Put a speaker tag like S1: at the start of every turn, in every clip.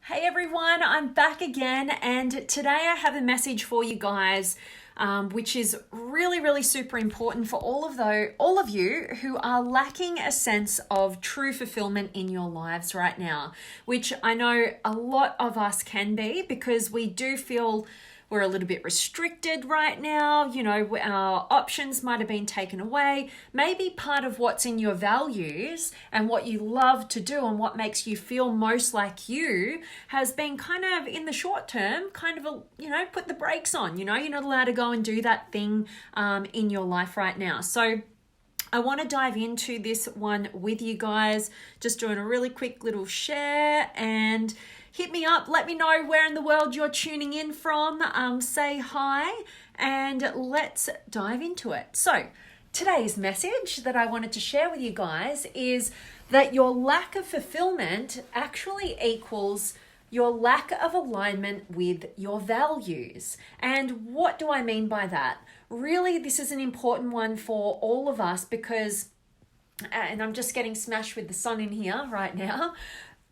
S1: Hey everyone, I'm back again, and today I have a message for you guys, which is really super important for all of you who are lacking a sense of true fulfillment in your lives right now, which I know a lot of us can be because we do feel we're a little bit restricted right now. You know, our options might have been taken away. Maybe part of what's in your values and what you love to do and what makes you feel most like you has been kind of in the short term, put the brakes on. You know, you're not allowed to go and do that thing in your life right now. So I want to dive into this one with you guys, just doing a really quick little share, and hit me up. Let me know where in the world you're tuning in from. Say hi and let's dive into it. So today's message that I wanted to share with you guys is that your lack of fulfillment actually equals your lack of alignment with your values. And what do I mean by that? Really, this is an important one for all of us because, and I'm just getting smashed with the sun in here right now.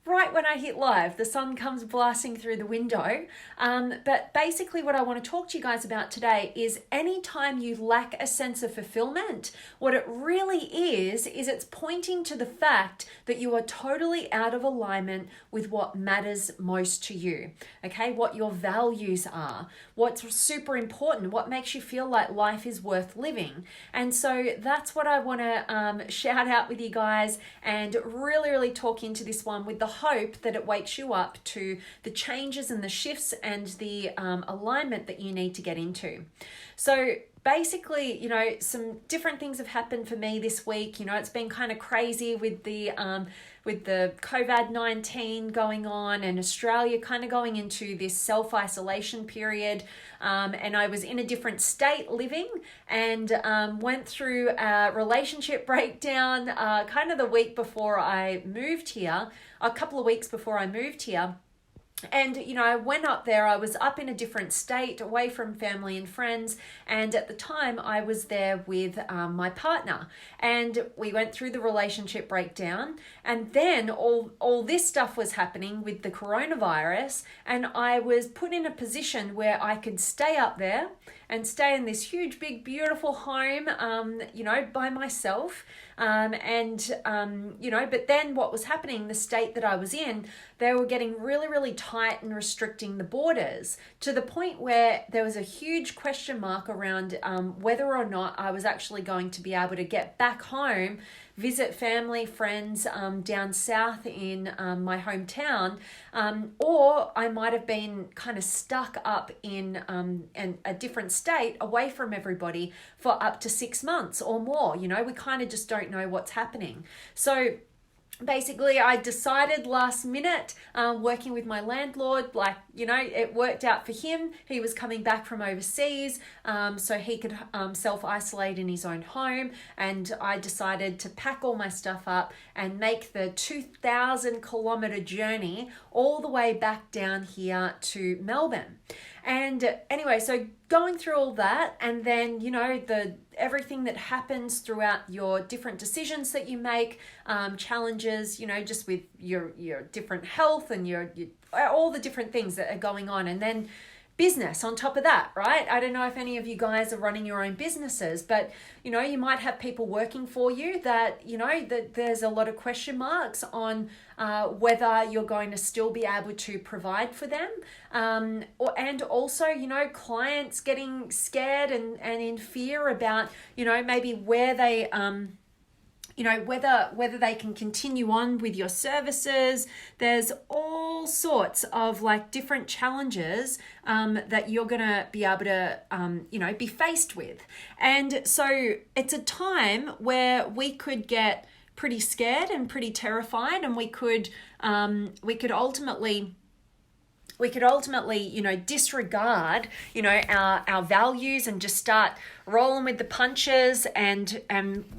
S1: Right when I hit live, the sun comes blasting through the window. But basically what I want to talk to you guys about today is anytime you lack a sense of fulfillment, what it really is it's pointing to the fact that you are totally out of alignment with what matters most to you. Okay, what your values are, what's super important, what makes you feel like life is worth living. And so that's what I want to shout out with you guys and really talk into this one with the hope that it wakes you up to the changes and the shifts and the alignment that you need to get into. So basically, you know, some different things have happened for me this week. You know, it's been kind of crazy with the COVID-19 going on and Australia kind of going into this self-isolation period. And I was in a different state living and went through a relationship breakdown kind of the week before I moved here, a couple of weeks before I moved here. And, you know, I went up there, I was up in a different state, away from family and friends. And at the time I was there with my partner, and we went through the relationship breakdown. And then all this stuff was happening with the coronavirus. And I was put in a position where I could stay up there and stay in this huge, big, beautiful home, by myself. But then what was happening, the state that I was in, they were getting really tight and restricting the borders to the point where there was a huge question mark around whether or not I was actually going to be able to get back home, visit family, friends down south in my hometown, or I might have been kind of stuck up in a different state away from everybody for up to 6 months or more. You know, we kind of just don't know what's happening. So basically, I decided last minute, working with my landlord, it worked out for him. He was coming back from overseas, so he could self-isolate in his own home. And I decided to pack all my stuff up and make the 2,000-kilometer journey all the way back down here to Melbourne. And anyway, so going through all that, and then, you know, everything that happens throughout your different decisions that you make, challenges, you know, just with your different health and your all the different things that are going on, and then business on top of that, right? I don't know if any of you guys are running your own businesses, but, you know, you might have people working for you that, you know, that there's a lot of question marks on whether you're going to still be able to provide for them. And also, you know, clients getting scared and in fear about, you know, maybe where they, whether they can continue on with your services. There's all sorts of different challenges that you're going to be able to, be faced with. And so it's a time where we could get pretty scared and pretty terrified, and we could ultimately, you know, disregard, you know, our values and just start rolling with the punches and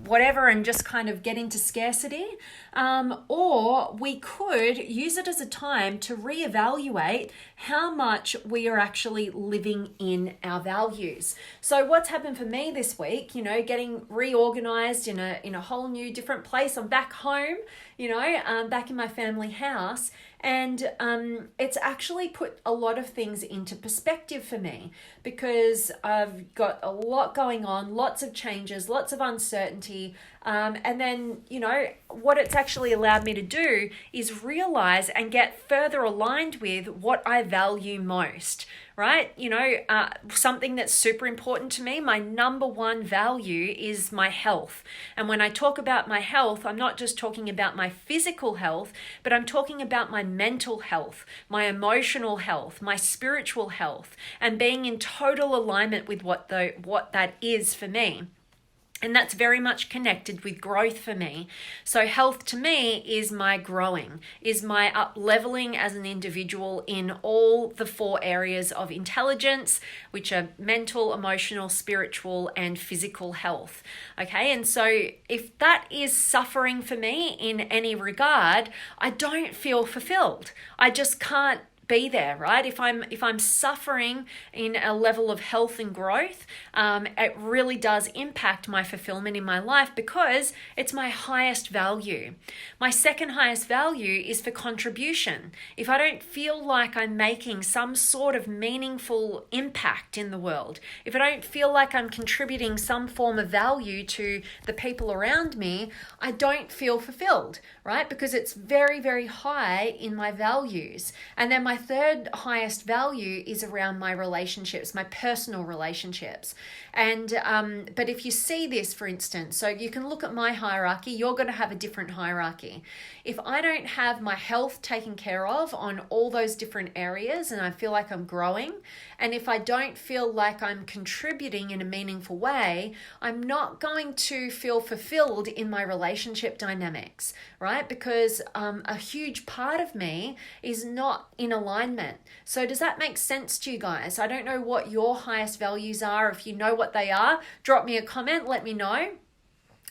S1: whatever, and just kind of get into scarcity. Or we could use it as a time to reevaluate how much we are actually living in our values. So what's happened for me this week, getting reorganized in a whole new different place. I'm back home, back in my family house. And it's actually put a lot of things into perspective for me, because I've got a lot going on, lots of changes, lots of uncertainty. And then, what it's actually allowed me to do is realize and get further aligned with what I value most, right? Something that's super important to me, my number one value is my health. And when I talk about my health, I'm not just talking about my physical health, but I'm talking about my mental health, my emotional health, my spiritual health, and being in total alignment with what that is for me. And that's very much connected with growth for me. So health to me is my growing, is my up leveling as an individual in all the 4 areas of intelligence, which are mental, emotional, spiritual, and physical health. Okay, and so if that is suffering for me in any regard, I don't feel fulfilled. I just can't be there, right? If I'm suffering in a level of health and growth, it really does impact my fulfillment in my life, because it's my highest value. My second highest value is for contribution. If I don't feel like I'm making some sort of meaningful impact in the world, if I don't feel like I'm contributing some form of value to the people around me, I don't feel fulfilled, right? Because it's very, very high in my values. And then my third highest value is around my relationships, my personal relationships. And but if you see this, for instance, so you can look at my hierarchy, you're going to have a different hierarchy. If I don't have my health taken care of on all those different areas, and I feel like I'm growing, and if I don't feel like I'm contributing in a meaningful way, I'm not going to feel fulfilled in my relationship dynamics, right? Because a huge part of me is not in alignment. So does that make sense to you guys? I don't know what your highest values are. If you know what they are, drop me a comment, let me know.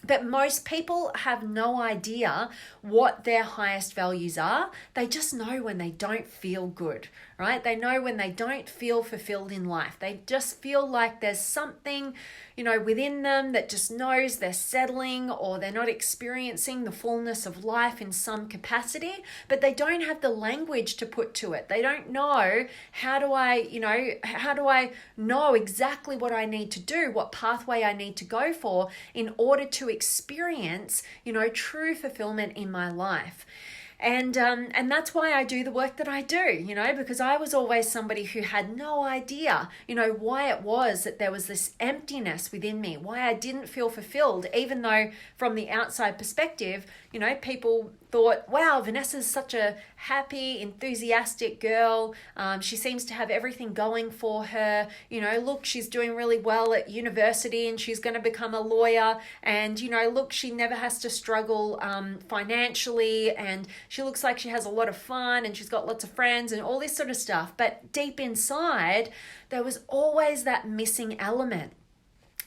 S1: But most people have no idea what their highest values are. They just know when they don't feel good, right? They know when they don't feel fulfilled in life. They just feel like there's something, within them that just knows they're settling, or they're not experiencing the fullness of life in some capacity, but they don't have the language to put to it. They don't know how do I know exactly what I need to do, what pathway I need to go for in order to experience, true fulfillment in my life. And that's why I do the work that I do, because I was always somebody who had no idea, why it was that there was this emptiness within me, why I didn't feel fulfilled, even though from the outside perspective, people thought, wow, Vanessa's such a happy, enthusiastic girl. She seems to have everything going for her. Look, she's doing really well at university and she's going to become a lawyer. And, look, she never has to struggle financially. And she looks like she has a lot of fun and she's got lots of friends and all this sort of stuff. But deep inside, there was always that missing element.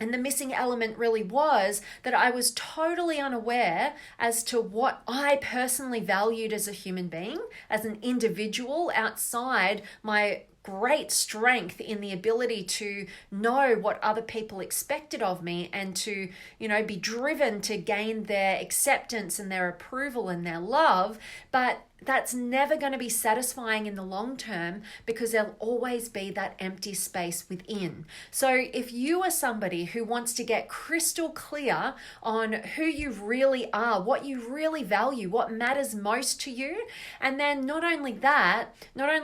S1: And the missing element really was that I was totally unaware as to what I personally valued as a human being, as an individual, outside my great strength in the ability to know what other people expected of me and to, be driven to gain their acceptance and their approval and their love. But that's never going to be satisfying in the long term, because there'll always be that empty space within. So if you are somebody who wants to get crystal clear on who you really are, what you really value, what matters most to you, and then not only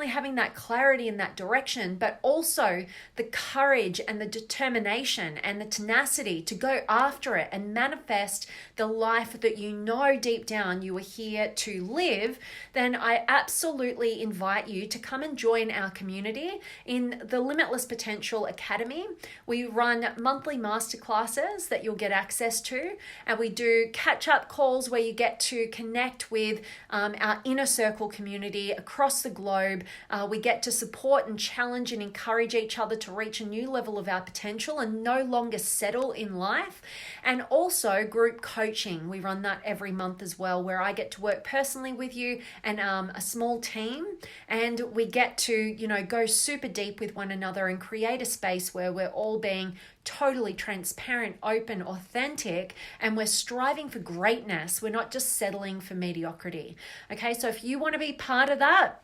S1: having that clarity in that direction, but also the courage and the determination and the tenacity to go after it and manifest the life that deep down you are here to live, then I absolutely invite you to come and join our community in the Limitless Potential Academy. We run monthly masterclasses that you'll get access to, and we do catch-up calls where you get to connect with our inner circle community across the globe. We get to support and challenge and encourage each other to reach a new level of our potential and no longer settle in life. And also group coaching. We run that every month as well, where I get to work personally with you and a small team, and we get to, go super deep with one another and create a space where we're all being totally transparent, open, authentic, and we're striving for greatness. We're not just settling for mediocrity. Okay, so if you want to be part of that,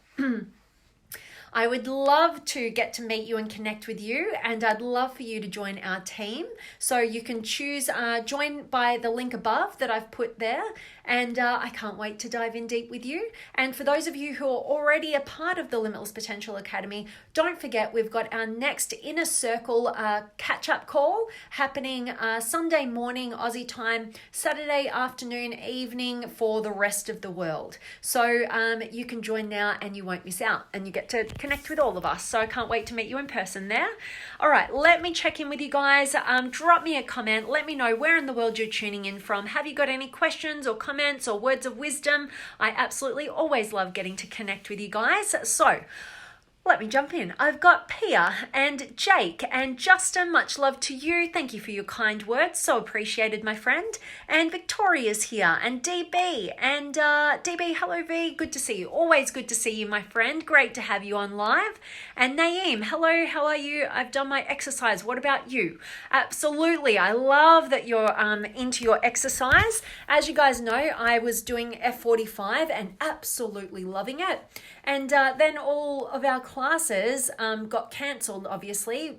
S1: I would love to get to meet you and connect with you, and I'd love for you to join our team. So you can choose join by the link above that I've put there, and I can't wait to dive in deep with you. And for those of you who are already a part of the Limitless Potential Academy, don't forget we've got our next Inner Circle catch-up call happening Sunday morning Aussie time, Saturday afternoon, evening for the rest of the world. So you can join now and you won't miss out, and you get to connect with all of us. So I can't wait to meet you in person there. All right, let me check in with you guys. Drop me a comment. Let me know where in the world you're tuning in from. Have you got any questions or comments or words of wisdom? I absolutely always love getting to connect with you guys. So let me jump in. I've got Pia and Jake and Justin. Much love to you. Thank you for your kind words. So appreciated, my friend. And Victoria's here, and DB. And DB, hello V. Good to see you. Always good to see you, my friend. Great to have you on live. And Naeem, hello. How are you? I've done my exercise. What about you? Absolutely. I love that you're into your exercise. As you guys know, I was doing F45 and absolutely loving it. And then all of our classes got cancelled, obviously,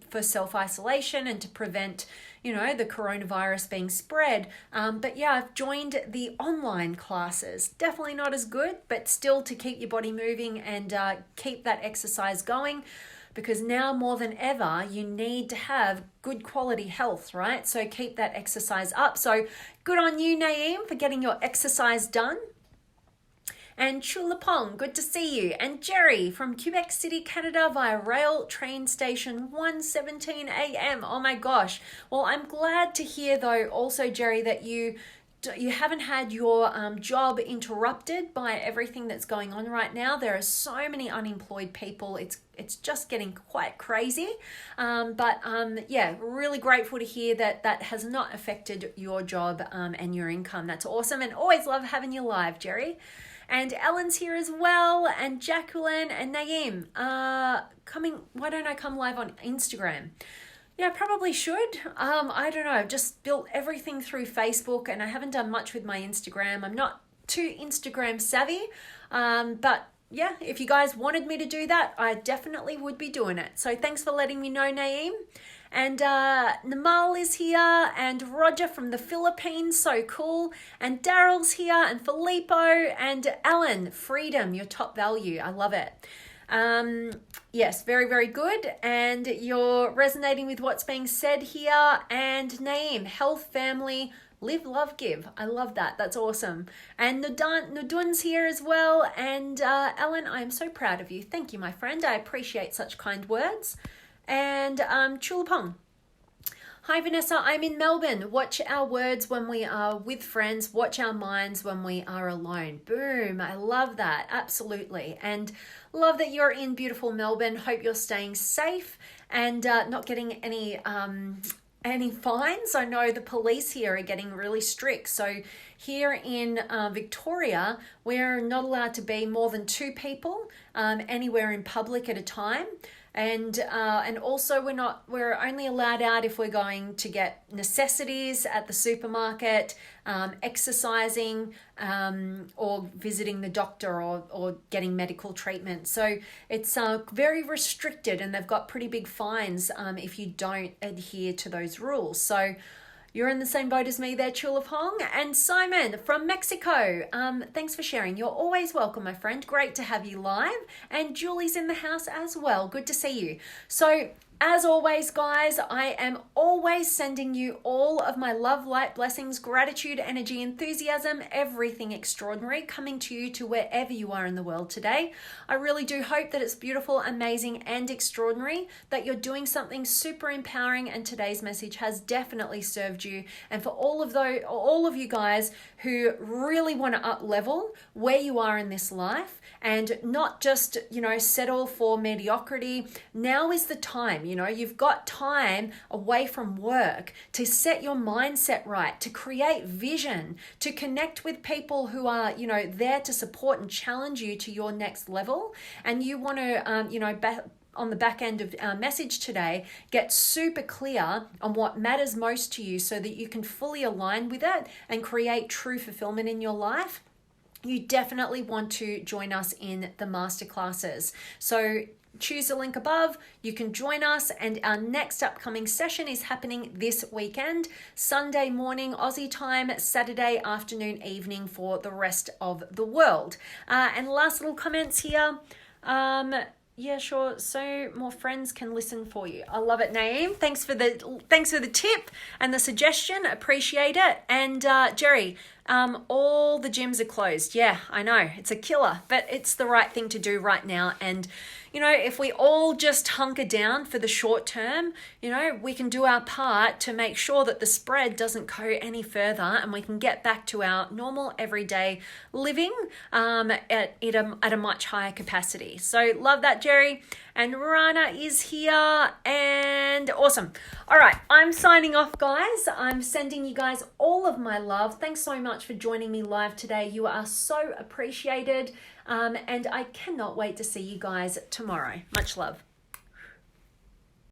S1: for self-isolation and to prevent, the coronavirus being spread. But yeah, I've joined the online classes. Definitely not as good, but still to keep your body moving and keep that exercise going. Because now more than ever, you need to have good quality health, right? So keep that exercise up. So good on you, Naeem, for getting your exercise done. And Chulapong, good to see you. And Jerry from Quebec City, Canada via rail train station 1:17 a.m. Oh my gosh. Well, I'm glad to hear though also, Jerry, that you haven't had your job interrupted by everything that's going on right now. There are so many unemployed people. It's just getting quite crazy. Yeah, really grateful to hear that has not affected your job and your income. That's awesome, and always love having you live, Jerry. And Ellen's here as well, and Jacqueline and Naeem. Why don't I come live on Instagram? Yeah, probably should. I don't know. I've just built everything through Facebook, and I haven't done much with my Instagram. I'm not too Instagram savvy. But yeah, if you guys wanted me to do that, I definitely would be doing it. So thanks for letting me know, Naeem. And Namal is here, and Roger from the Philippines, so cool. And Daryl's here, and Filippo, and Alan, freedom, your top value. I love it. Yes, very, very good. And you're resonating with what's being said here. And Naeem, health, family, live, love, give. I love that. That's awesome. And Nudun's here as well. And Ellen, I am so proud of you. Thank you, my friend. I appreciate such kind words. And Chulapong. Hi, Vanessa. I'm in Melbourne. Watch our words when we are with friends. Watch our minds when we are alone. Boom. I love that. Absolutely. And love that you're in beautiful Melbourne. Hope you're staying safe and not getting any fines. I know the police here are getting really strict. So here in Victoria, we're not allowed to be more than 2 people anywhere in public at a time. And also we're only allowed out if we're going to get necessities at the supermarket, exercising, or visiting the doctor or getting medical treatment. So it's very restricted, and they've got pretty big fines if you don't adhere to those rules. So you're in the same boat as me there, Chulaf Hong. And Simon from Mexico, thanks for sharing. You're always welcome, my friend. Great to have you live. And Julie's in the house as well. Good to see you. So as always, guys, I am always sending you all of my love, light, blessings, gratitude, energy, enthusiasm, everything extraordinary coming to you to wherever you are in the world today. I really do hope that it's beautiful, amazing, and extraordinary, that you're doing something super empowering, and today's message has definitely served you. And for all of you guys who really want to up level where you are in this life and not just, settle for mediocrity, now is the time. You've got time away from work to set your mindset right, to create vision, to connect with people who are, there to support and challenge you to your next level. And you want to, on the back end of our message today, get super clear on what matters most to you so that you can fully align with it and create true fulfillment in your life. You definitely want to join us in the masterclasses. So choose the link above, you can join us, and our next upcoming session is happening this weekend, Sunday morning Aussie time, Saturday afternoon, evening for the rest of the world. And last little comments here. Yeah, sure. So more friends can listen for you. I love it, Naeem. Thanks for the tip and the suggestion. Appreciate it. And Jerry, all the gyms are closed. Yeah, I know. It's a killer, but it's the right thing to do right now. And if we all just hunker down for the short term, we can do our part to make sure that the spread doesn't go any further and we can get back to our normal everyday living at a much higher capacity. So love that, Jerry. And Rana is here, and awesome. All right, I'm signing off, guys. I'm sending you guys all of my love. Thanks so much for joining me live today. You are so appreciated. And I cannot wait to see you guys tomorrow. Much love.